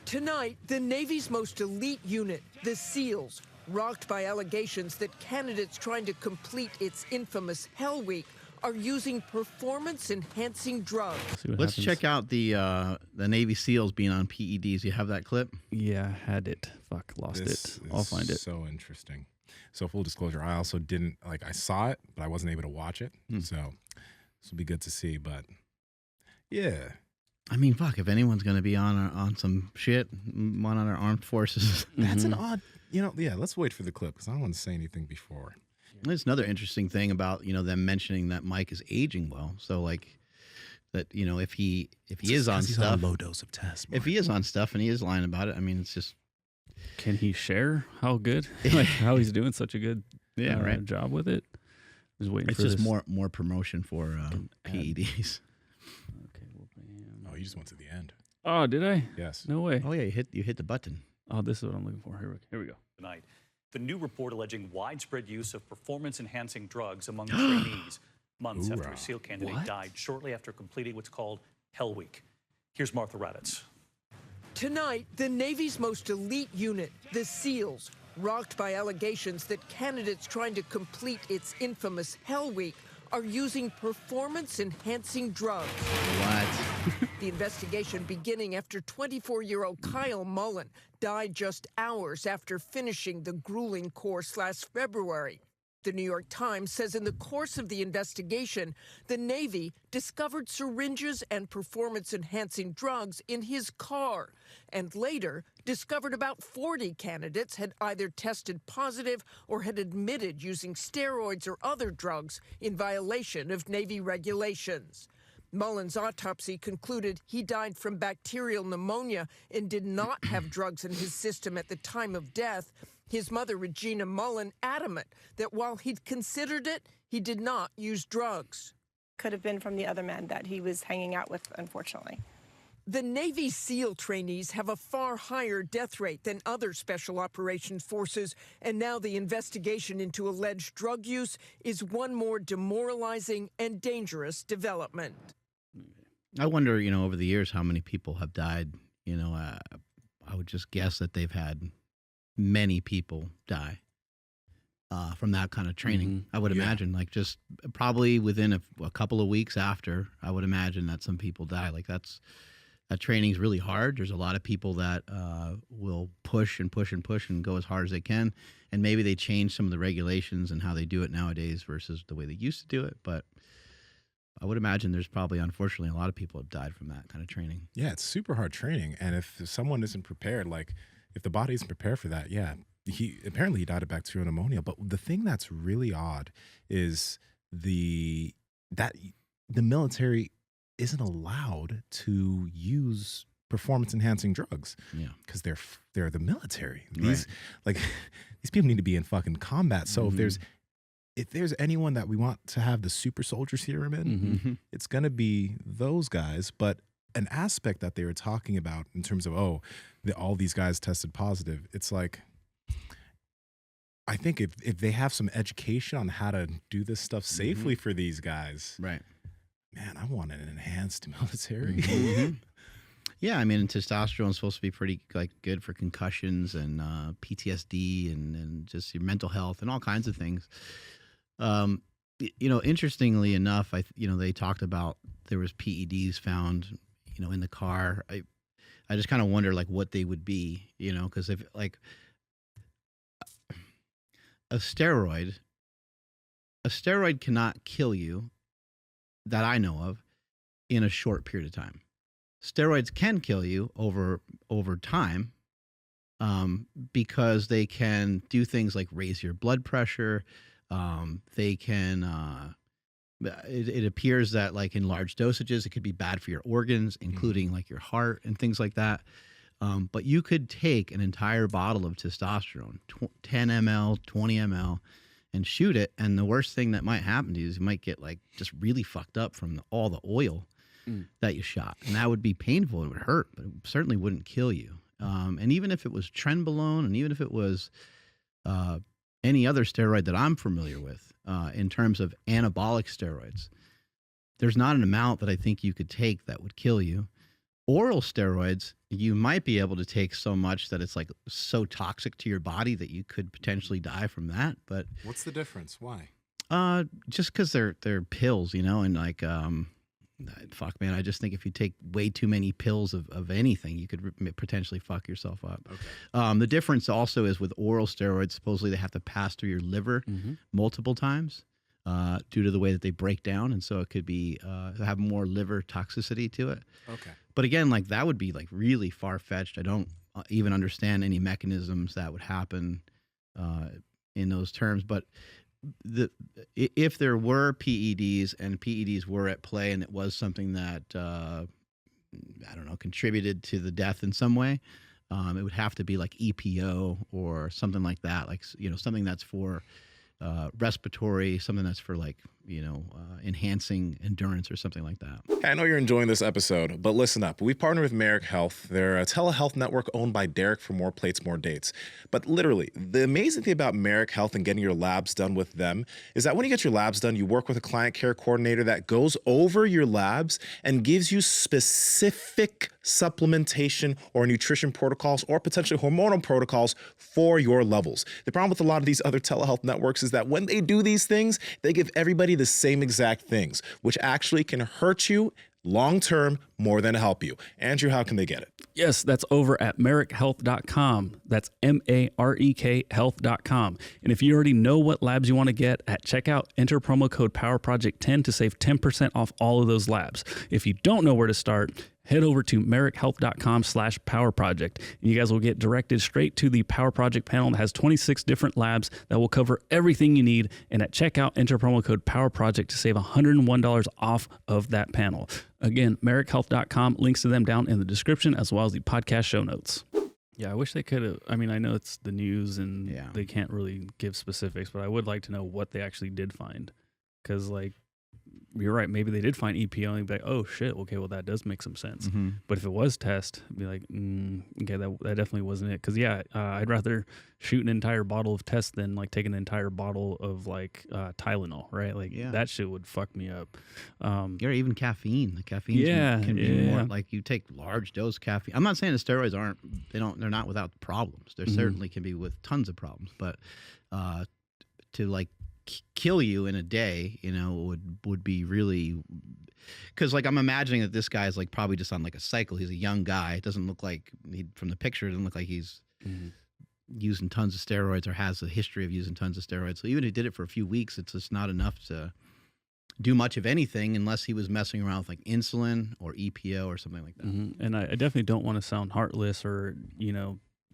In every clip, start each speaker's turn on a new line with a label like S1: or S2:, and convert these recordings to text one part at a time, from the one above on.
S1: Tonight, the Navy's most elite unit, the SEALs, rocked by allegations that candidates trying to complete its infamous Hell Week are using performance-enhancing drugs.
S2: Let's check out the Navy SEALs being on PEDs. You have that clip?
S3: Yeah, had it. Fuck, lost it. I'll find it.
S4: So interesting. So full disclosure, I also didn't, I saw it, but I wasn't able to watch it. So this will be good to see, but yeah.
S2: I mean, fuck, if anyone's going to be on some shit, one on our armed forces.
S4: That's an odd, yeah, let's wait for the clip because I don't want to say anything before.
S2: There's another interesting thing about, them mentioning that Mike is aging well. So like that, if he is on stuff,
S4: on a low dose of test.
S2: If he is on stuff and he is lying about it, I mean, it's just.
S3: Can he share how good, like how he's doing such a good job with it? Just waiting
S2: it's
S3: for
S2: just
S3: this.
S2: more promotion for PEDs.
S3: Okay, we'll pay him.
S4: Oh, you just went to the end.
S3: Oh, did I?
S4: Yes.
S3: No way.
S2: Oh yeah, you hit the button.
S3: Oh, this is what I'm looking for. Here we go.
S5: Tonight, the new report alleging widespread use of performance-enhancing drugs among trainees months after a SEAL candidate died shortly after completing what's called Hell Week. Here's Martha Raddatz.
S1: Tonight, the Navy's most elite unit, the SEALs, rocked by allegations that candidates trying to complete its infamous Hell Week are using performance-enhancing drugs.
S2: What?
S1: The investigation beginning after 24-year-old Kyle Mullen died just hours after finishing the grueling course last February. The New York Times says in the course of the investigation, the Navy discovered syringes and performance-enhancing drugs in his car, and later discovered about 40 candidates had either tested positive or had admitted using steroids or other drugs in violation of Navy regulations. Mullen's autopsy concluded he died from bacterial pneumonia and did not have drugs in his system at the time of death. His mother, Regina Mullen, adamant that while he'd considered it, he did not use drugs.
S6: Could have been from the other men that he was hanging out with, unfortunately.
S1: The Navy SEAL trainees have a far higher death rate than other special operations forces, and now the investigation into alleged drug use is one more demoralizing and dangerous development.
S2: I wonder, over the years, how many people have died. I would just guess that they've had many people die from that kind of training. I would imagine, like just probably within a couple of weeks after, I would imagine that some people die. Like that training is really hard. There's a lot of people that will push and push and push and go as hard as they can. And maybe they change some of the regulations and how they do it nowadays versus the way they used to do it. But I would imagine there's probably, unfortunately, a lot of people have died from that kind of training.
S4: Yeah, it's super hard training. And if someone isn't prepared, like if the body isn't prepared for that, he died of bacterial pneumonia. But the thing that's really odd is that the military isn't allowed to use performance-enhancing drugs.
S2: Yeah,
S4: because they're the military. These people need to be in fucking combat. So if there's anyone that we want to have the super soldier serum in, it's going to be those guys. But an aspect that they were talking about in terms of, all these guys tested positive, it's like, I think if they have some education on how to do this stuff safely for these guys,
S2: right?
S4: Man, I want an enhanced military.
S2: Yeah, I mean, testosterone is supposed to be pretty good for concussions and PTSD and just your mental health and all kinds of things. Interestingly enough, they talked about there was PEDs found, in the car. I just kind of wonder what they would be, because if a steroid cannot kill you that I know of in a short period of time. Steroids can kill you over time because they can do things like raise your blood pressure. They can, it appears that in large dosages, it could be bad for your organs, including your heart and things like that. But you could take an entire bottle of testosterone, 10 ml, 20 ml, and shoot it. And the worst thing that might happen to you is you might get just really fucked up from all the oil that you shot. And that would be painful. It would hurt, but it certainly wouldn't kill you. And even if it was trenbolone, and even if it was any other steroid that I'm familiar with in terms of anabolic steroids, there's not an amount that I think you could take that would kill you. Oral steroids, you might be able to take so much that it's like so toxic to your body that you could potentially die from that. But
S4: what's the difference? Why?
S2: Just because they're pills, and like fuck, man, I just think if you take way too many pills of anything, you could potentially fuck yourself up. Okay. The difference also is with oral steroids, supposedly they have to pass through your liver multiple times due to the way that they break down, and so it could be have more liver toxicity to it. Okay. But again, like that would be like really far fetched. I don't even understand any mechanisms that would happen in those terms, but. If there were PEDs and PEDs were at play and it was something that I don't know, contributed to the death in some way, it would have to be like EPO or something like that, like something that's for respiratory, something that's for like enhancing endurance or something like that.
S4: Hey, I know you're enjoying this episode, but listen up. We partner with Merrick Health. They're a telehealth network owned by Derek for more plates, more dates. But literally, the amazing thing about Merrick Health and getting your labs done with them is that when you get your labs done, you work with a client care coordinator that goes over your labs and gives you specific supplementation or nutrition protocols or potentially hormonal protocols for your levels. The problem with a lot of these other telehealth networks is that when they do these things, they give everybody the same exact things, which actually can hurt you long-term more than help you. Andrew, how can they get it?
S3: Yes, that's over at MerrickHealth.com. That's MAREK Health.com. And if you already know what labs you want to get at checkout, enter promo code PowerProject10 to save 10% off all of those labs. If you don't know where to start, head over to MerrickHealth.com/PowerProject. And you guys will get directed straight to the Power Project panel that has 26 different labs that will cover everything you need. And at checkout, enter promo code PowerProject to save $101 off of that panel. Again, MerrickHealth.com, links to them down in the description as well as the podcast show notes. Yeah, I wish they could have. I mean, I know it's the news and they can't really give specifics, but I would like to know what they actually did find. Because, like, you're right. Maybe they did find EPO and be like, oh, shit. Okay, well, that does make some sense. Mm-hmm. But if it was test, I'd be like, okay, that definitely wasn't it. Because, I'd rather shoot an entire bottle of test than, like, take an entire bottle of, like, Tylenol, right? Like, that shit would fuck me up.
S2: Or even caffeine. The caffeine can be more, like, you take large dose caffeine. I'm not saying the steroids they're not without problems. There certainly can be with tons of problems. But to, like, kill you in a day, would be really, because like I'm imagining that this guy is like probably just on like a cycle. He's a young guy. It doesn't look like from the picture. It doesn't look like he's using tons of steroids or has a history of using tons of steroids. So even if he did it for a few weeks, it's just not enough to do much of anything unless he was messing around with like insulin or EPO or something like that.
S3: Mm-hmm. And I definitely don't want to sound heartless or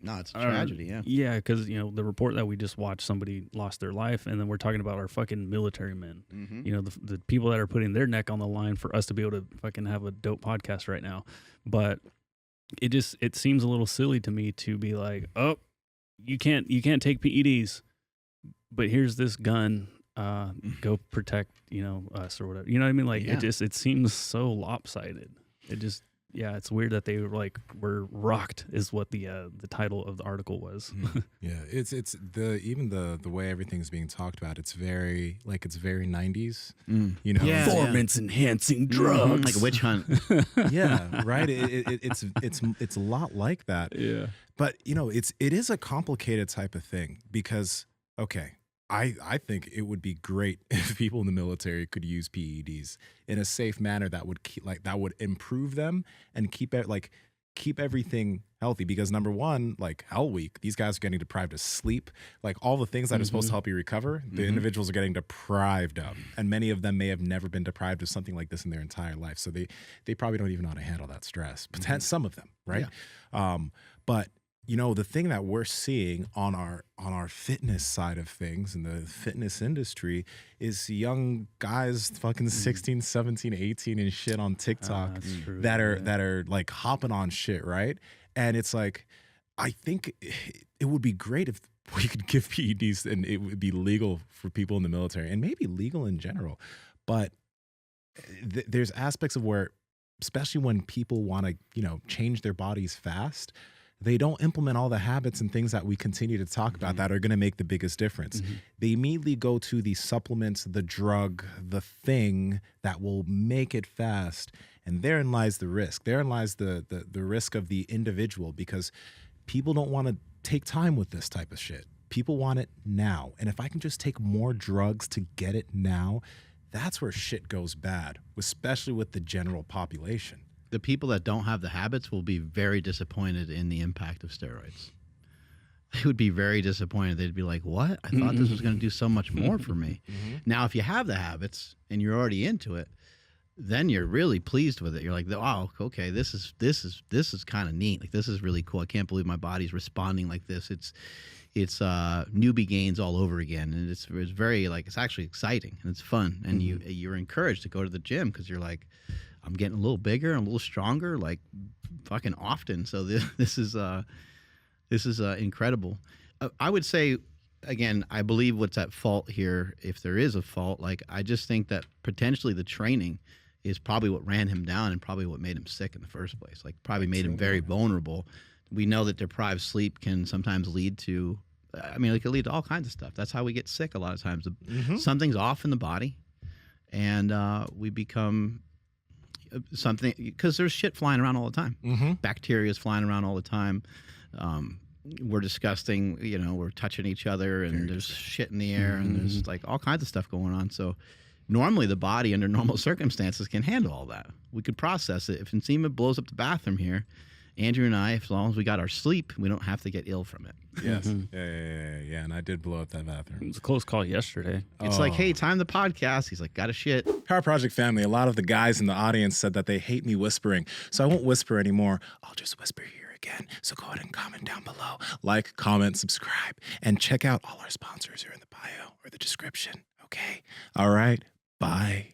S2: no, it's a tragedy,
S3: Yeah, because, the report that we just watched, somebody lost their life, and then we're talking about our fucking military men. Mm-hmm. The people that are putting their neck on the line for us to be able to fucking have a dope podcast right now. But it seems a little silly to me to be like, oh, you can't take PEDs, but here's this gun, go protect, us or whatever. You know what I mean? Like, it seems so lopsided. It just... Yeah, it's weird that they were rocked is what the title of the article was.
S4: Yeah, it's the way everything's being talked about. It's very 90s.
S3: Performance enhancing drugs,
S2: like a witch hunt.
S4: Yeah, right. It's a lot like that.
S3: Yeah,
S4: but it is a complicated type of thing because I think it would be great if people in the military could use PEDs in a safe manner that would improve them and keep everything healthy. Because number one, like Hell Week, these guys are getting deprived of sleep, like all the things that are supposed to help you recover. The individuals are getting deprived of, and many of them may have never been deprived of something like this in their entire life. So they probably don't even know how to handle that stress. Some of them, right? Yeah. But the thing that we're seeing on our fitness side of things in the fitness industry is young guys fucking 16, 17, 18 and shit on TikTok that are like hopping on shit, right? And it's like, I think it would be great if we could give PEDs and it would be legal for people in the military and maybe legal in general. But there's aspects of where, especially when people want to, change their bodies fast, they don't implement all the habits and things that we continue to talk about that are going to make the biggest difference. They immediately go to the supplements, the drug, the thing that will make it fast. And therein lies the risk. Therein lies the risk of the individual, because people don't want to take time with this type of shit. People want it now. And if I can just take more drugs to get it now, that's where shit goes bad, especially with the general population.
S2: The people that don't have the habits will be very disappointed in the impact of steroids. They would be very disappointed. They'd be like, what? I thought this was going to do so much more for me. Now, if you have the habits and you're already into it, then you're really pleased with it. You're like, oh, okay, this is kind of neat. Like, this is really cool. I can't believe my body's responding like this. It's newbie gains all over again, and it's very, like, it's actually exciting and it's fun, and you're encouraged to go to the gym because you're like, I'm getting a little bigger and a little stronger, like, fucking often. So this is incredible. I would say, again, I believe what's at fault here, if there is a fault, like, I just think that potentially the training is probably what ran him down and probably what made him sick in the first place. Like, probably made him very vulnerable. We know that deprived sleep can sometimes lead to, it can lead to all kinds of stuff. That's how we get sick a lot of times. Something's off in the body, and we become something, because there's shit flying around all the time. Bacteria is flying around all the time. We're disgusting, we're touching each other, and there's shit in the air, and there's like all kinds of stuff going on. So normally the body, under normal circumstances, can handle all that. We could process it. If Nsima blows up the bathroom here, Andrew and I, as long as we got our sleep, we don't have to get ill from it.
S4: Yes. Yeah. And I did blow up that bathroom.
S3: It was a close call yesterday.
S2: It's like, hey, time to podcast. He's like, got a shit.
S4: Power Project family, a lot of the guys in the audience said that they hate me whispering, so I won't whisper anymore. I'll just whisper here again. So go ahead and comment down below. Like, comment, subscribe, and check out all our sponsors here in the bio or the description. Okay? All right. Bye.